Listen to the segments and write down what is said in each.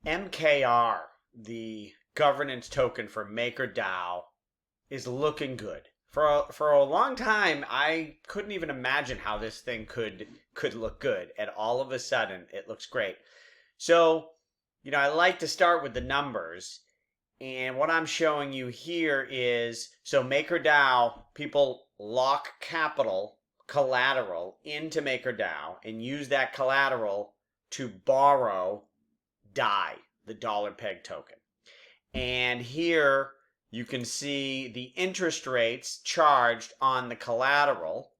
MKR, the governance token for MakerDAO, is looking good. For a long time, I couldn't even imagine how this thing could look good, and all of a sudden, it looks great. So, I like to start with the numbers, and what I'm showing you here is so MakerDAO people lock capital collateral into MakerDAO and use that collateral to borrow DAI, the dollar peg token. And here you can see the interest rates charged on the collateral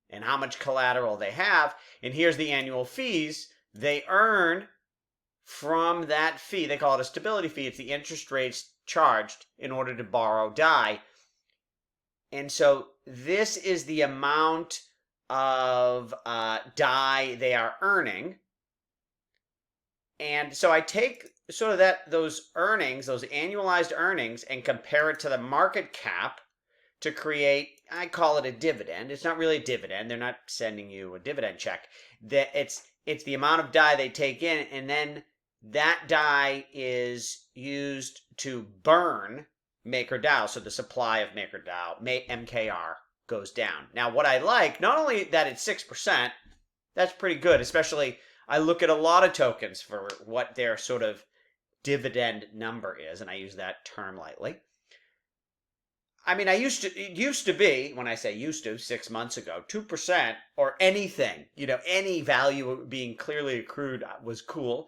and how much collateral they have. And here's the annual fees they earn from that fee. They call it a stability fee. It's the interest rates charged in order to borrow DAI. And so this is the amount of DAI they are earning. And so I take sort of those earnings, those annualized earnings, and compare it to the market cap to create, I call it a dividend. It's not really a dividend. They're not sending you a dividend check. It's the amount of DAI they take in, and then that DAI is used to burn MakerDAO. So the supply of MakerDAO, MKR, goes down. Now, what I like, not only that it's 6%, that's pretty good, especially I look at a lot of tokens for what their sort of dividend number is, and I use that term lightly. I mean, it used to be, when I say used to, 6 months ago, 2% or anything, any value being clearly accrued was cool.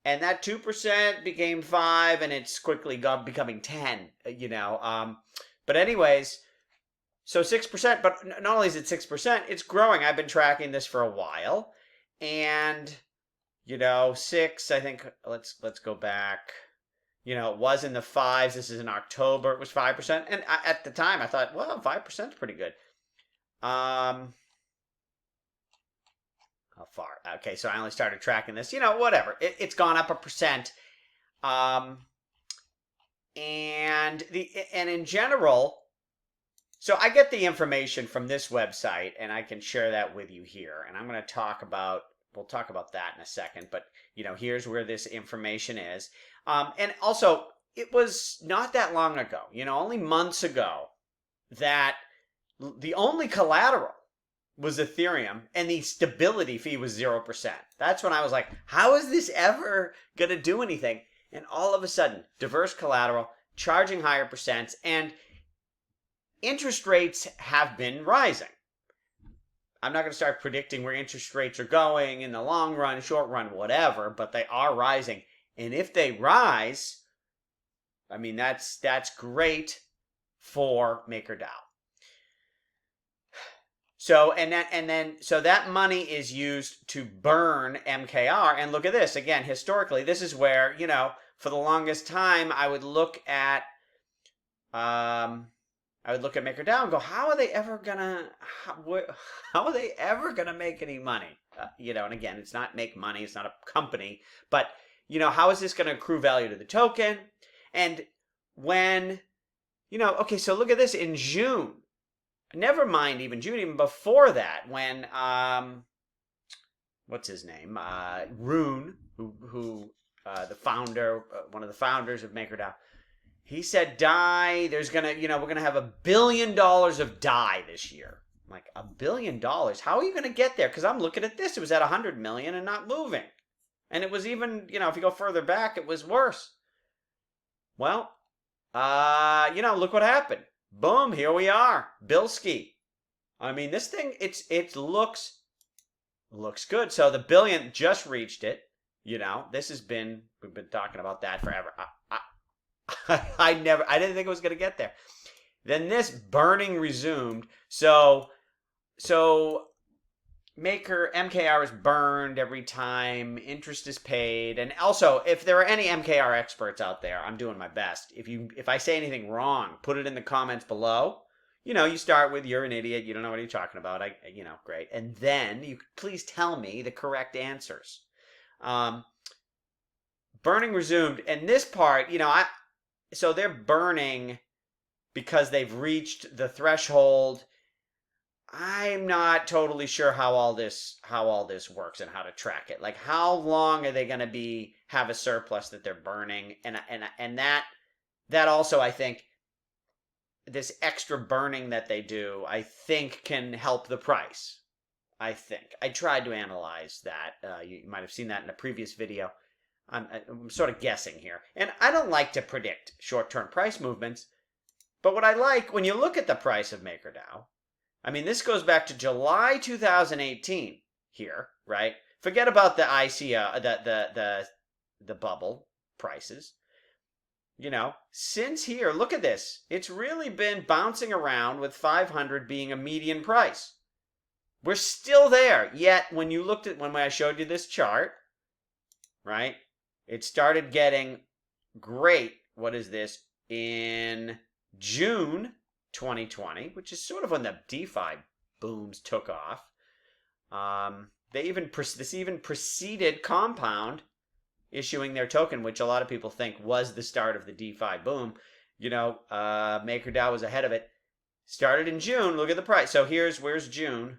And that 2% became 5, and it's quickly becoming 10, But anyways, so 6%, but not only is it 6%, it's growing. I've been tracking this for a while. And, 6, I think, let's go back. It was in the 5s. This is in October. It was 5%. And at the time, I thought, well, 5% is pretty good. How far? Okay, so I only started tracking this. Whatever. It's gone up 1%. And in general, so I get the information from this website, and I can share that with you here. And I'm going to we'll talk about that in a second. But, here's where this information is. And also, it was not that long ago, only months ago, that the only collateral was Ethereum, and the stability fee was 0%. That's when I was like, how is this ever going to do anything? And all of a sudden, diverse collateral, charging higher percents, and interest rates have been rising. I'm not going to start predicting where interest rates are going in the long run, short run, whatever, but they are rising. And if they rise, I mean, that's great for MakerDAO. So so that money is used to burn MKR. And look at this again. Historically, this is where for the longest time I would look at MakerDAO and go, how are they ever gonna make any money? And again, it's not make money. It's not a company, but how is this going to accrue value to the token? And when okay, so look at this in June. Never mind even June, even before that, when what's his name? Rune, who the founder, one of the founders of MakerDAO, he said DAI, there's gonna, we're gonna have $1 billion of DAI this year. I'm like, $1 billion? How are you gonna get there? Because I'm looking at this, it was at 100 million and not moving. And it was even, if you go further back, it was worse. Well, look what happened. Boom, here we are. Bilski. I mean, this thing, it looks good. So the billion just reached it. We've been talking about that forever. I didn't think it was going to get there. Then this burning resumed. So MKR is burned every time interest is paid. And also, if there are any MKR experts out there, I'm doing my best. If I say anything wrong, put it in the comments below. You start with, you're an idiot, you don't know what you're talking about. Great. And then you please tell me the correct answers. Burning resumed. And this part, so they're burning because they've reached the threshold. I'm not totally sure how all this works and how to track it. Like, how long are they going to have a surplus that they're burning, and that also, I think, this extra burning that they do, I think, can help the price. I think I tried to analyze that. You might have seen that in a previous video. I'm sort of guessing here, and I don't like to predict short-term price movements. But what I like, when you look at the price of MakerDao, I mean, this goes back to July 2018 here, right? Forget about the ICO, the bubble prices. You know, since here, look at this. It's really been bouncing around with 500 being a median price. We're still there. Yet, when I showed you this chart, right, it started getting great. What is this? In June 2020, which is sort of when the DeFi booms took off. This even preceded Compound issuing their token, which a lot of people think was the start of the DeFi boom. You know, MakerDao was ahead of it. Started in June. Look at the price. So where's June?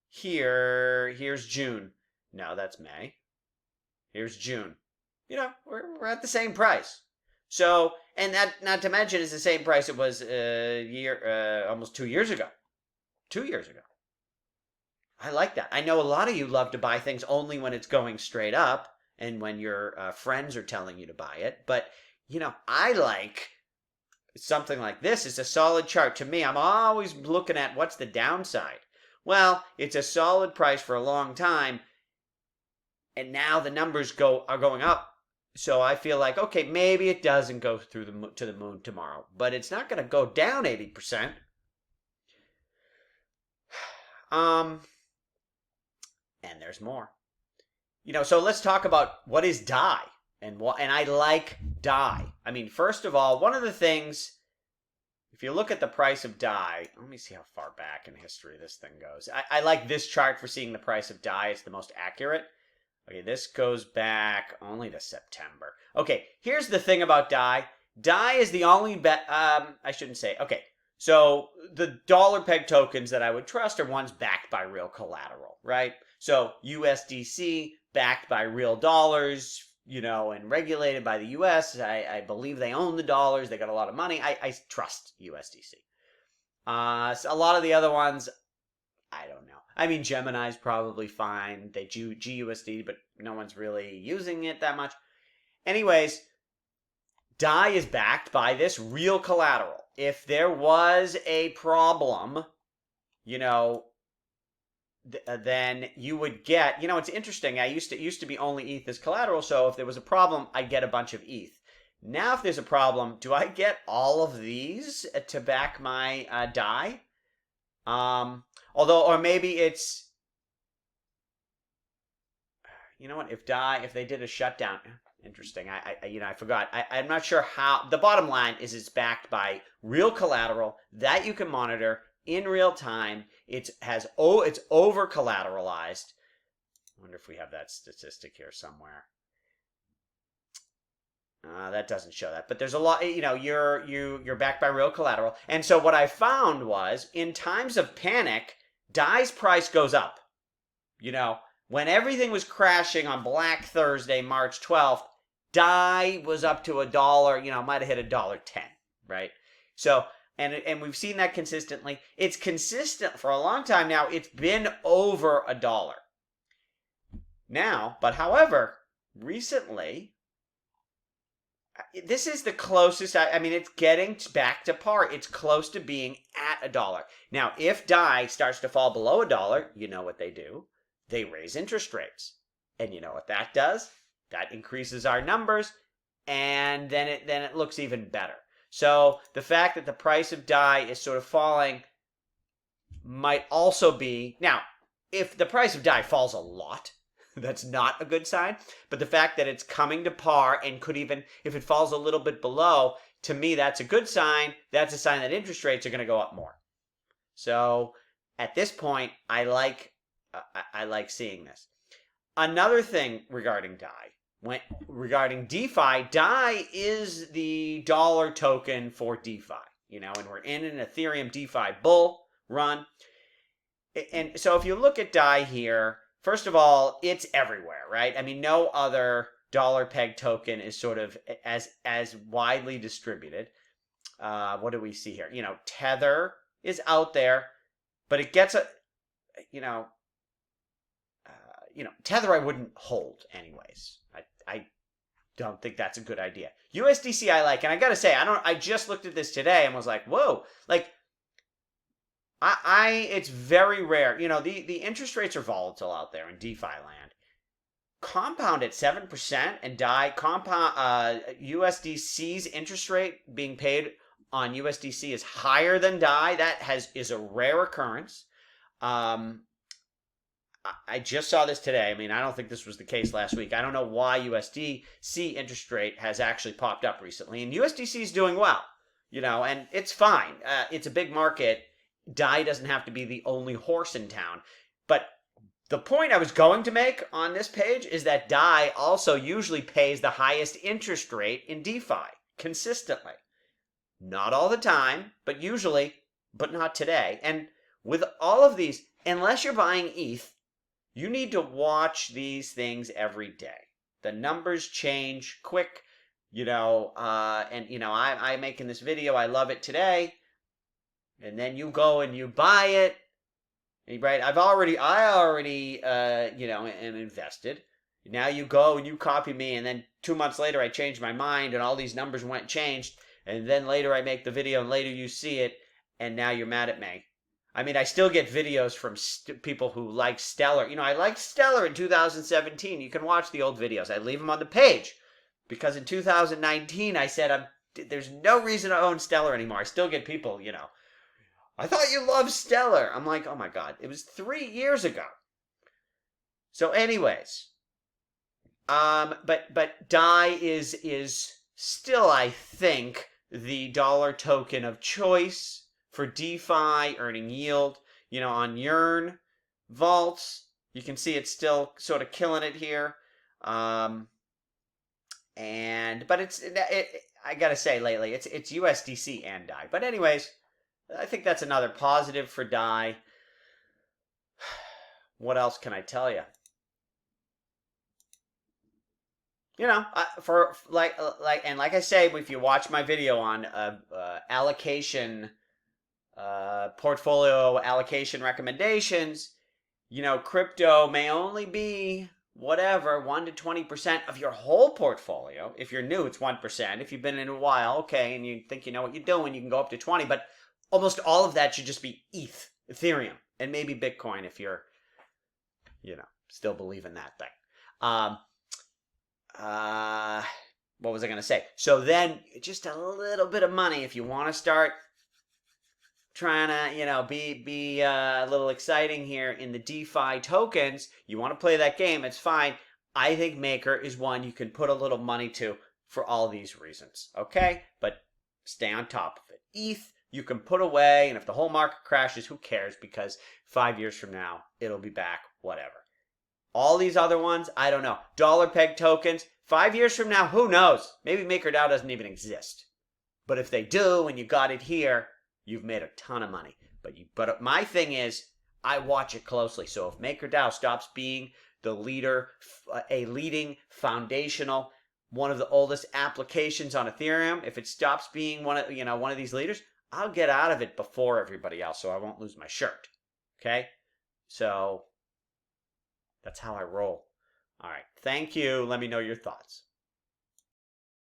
Here's June. No, that's May. Here's June. You know, we're at the same price. So, and that, not to mention, is the same price it was almost 2 years ago. 2 years ago. I like that. I know a lot of you love to buy things only when it's going straight up and when your friends are telling you to buy it. But, you know, I like something like this. It's a solid chart. To me, I'm always looking at what's the downside. Well, it's a solid price for a long time, and now the numbers are going up. So I feel like, okay, maybe it doesn't go to the moon tomorrow, but it's not going to go down 80%. And there's more. You know, so let's talk about what is DAI and I like DAI. I mean, first of all, one of the things, if you look at the price of DAI, let me see how far back in history this thing goes. I like this chart for seeing the price of DAI. It's the most accurate. Okay, this goes back only to September. Okay, here's the thing about DAI. DAI is the only I shouldn't say. Okay, so the dollar peg tokens that I would trust are ones backed by real collateral, right? So USDC backed by real dollars, you know, and regulated by the US. I believe they own the dollars. They got a lot of money. I trust USDC. So a lot of the other ones, I don't know. I mean, Gemini's probably fine. They do GUSD, but no one's really using it that much. Anyways, DAI is backed by this real collateral. If there was a problem, you know, then you would get, you know, it's interesting. It used to be only ETH as collateral, so if there was a problem, I'd get a bunch of ETH. Now, if there's a problem, do I get all of these to back my DAI? Although, or maybe it's, you know what, if they did a shutdown, interesting, I forgot. I'm not sure how, the bottom line is it's backed by real collateral that you can monitor in real time. It's over collateralized. I wonder if we have that statistic here somewhere. That doesn't show that, but there's a lot, you know, you're backed by real collateral. And so what I found was, in times of panic, DAI's price goes up. You know, when everything was crashing on Black Thursday, March 12th, DAI was up to $1, you know, might have hit $1.10, right? So, and we've seen that consistently. It's consistent for a long time now. It's been over $1. Now, but however, recently, this is the closest, I mean, it's getting back to par. It's close to being at $1. Now, if DAI starts to fall below $1, you know what they do. They raise interest rates. And you know what that does? That increases our numbers, and then it looks even better. So the fact that the price of DAI is sort of falling might also be, now, if the price of DAI falls a lot, that's not a good sign. But the fact that it's coming to par and could even, if it falls a little bit below, to me, that's a good sign. That's a sign that interest rates are going to go up more. So at this point, I like seeing this. Another thing regarding DAI, regarding DeFi, DAI is the dollar token for DeFi. You know, and we're in an Ethereum DeFi bull run. and so if you look at DAI here, first of all, it's everywhere, right? I mean, no other dollar peg token is sort of as widely distributed. What do we see here? Tether is out there, but it gets you know, Tether I wouldn't hold anyways. I don't think that's a good idea. USDC I like, and I gotta say, I just looked at this today and was like, whoa, like it's very rare. The interest rates are volatile out there in DeFi land. Compound at 7% and DAI compound USDC's interest rate being paid on USDC is higher than DAI. That is a rare occurrence. I just saw this today. I mean, I don't think this was the case last week. I don't know why USDC interest rate has actually popped up recently. And USDC is doing well, and it's fine. It's a big market. DAI doesn't have to be the only horse in town. But the point I was going to make on this page is that DAI also usually pays the highest interest rate in DeFi consistently. Not all the time, but usually, but not today. And with all of these, unless you're buying ETH, you need to watch these things every day. The numbers change quick, I'm making this video. I love it today. And then you go and you buy it, right? I already, am invested. Now you go and you copy me, and then 2 months later I change my mind, and all these numbers changed, and then later I make the video, and later you see it, and now you're mad at me. I mean, I still get videos from people who like Stellar. I liked Stellar in 2017. You can watch the old videos. I leave them on the page because in 2019 I said there's no reason to own Stellar anymore. I still get people, I thought you loved Stellar. I'm like, oh my God, it was 3 years ago. So anyways, but DAI is still, I think, the dollar token of choice for DeFi, earning yield. On Yearn vaults, you can see it's still sort of killing it here. But I gotta say lately, it's USDC and DAI. But anyways, I think that's another positive for DAI. What else can I tell you? Like I say, if you watch my video on allocation, portfolio allocation recommendations, crypto may only be whatever 1 to 20% of your whole portfolio. If you're new, it's 1%. If you've been in a while, okay, and you think you know what you're doing, you can go up to 20. But almost all of that should just be Ethereum, and maybe Bitcoin if you're, still believe in that thing. What was I going to say? So then just a little bit of money if you want to start trying to, be a little exciting here in the DeFi tokens. You want to play that game, it's fine. I think Maker is one you can put a little money to for all these reasons, okay? But stay on top of it. ETH, you can put away, and if the whole market crashes, who cares? Because 5 years from now, it'll be back, whatever. All these other ones, I don't know. Dollar peg tokens, 5 years from now, who knows? Maybe MakerDao doesn't even exist. But if they do, and you got it here, you've made a ton of money. But my thing is, I watch it closely. So if MakerDao stops being the leader, a leading foundational, one of the oldest applications on Ethereum, if it stops being one of these leaders, I'll get out of it before everybody else, so I won't lose my shirt. Okay? So that's how I roll. All right. Thank you. Let me know your thoughts.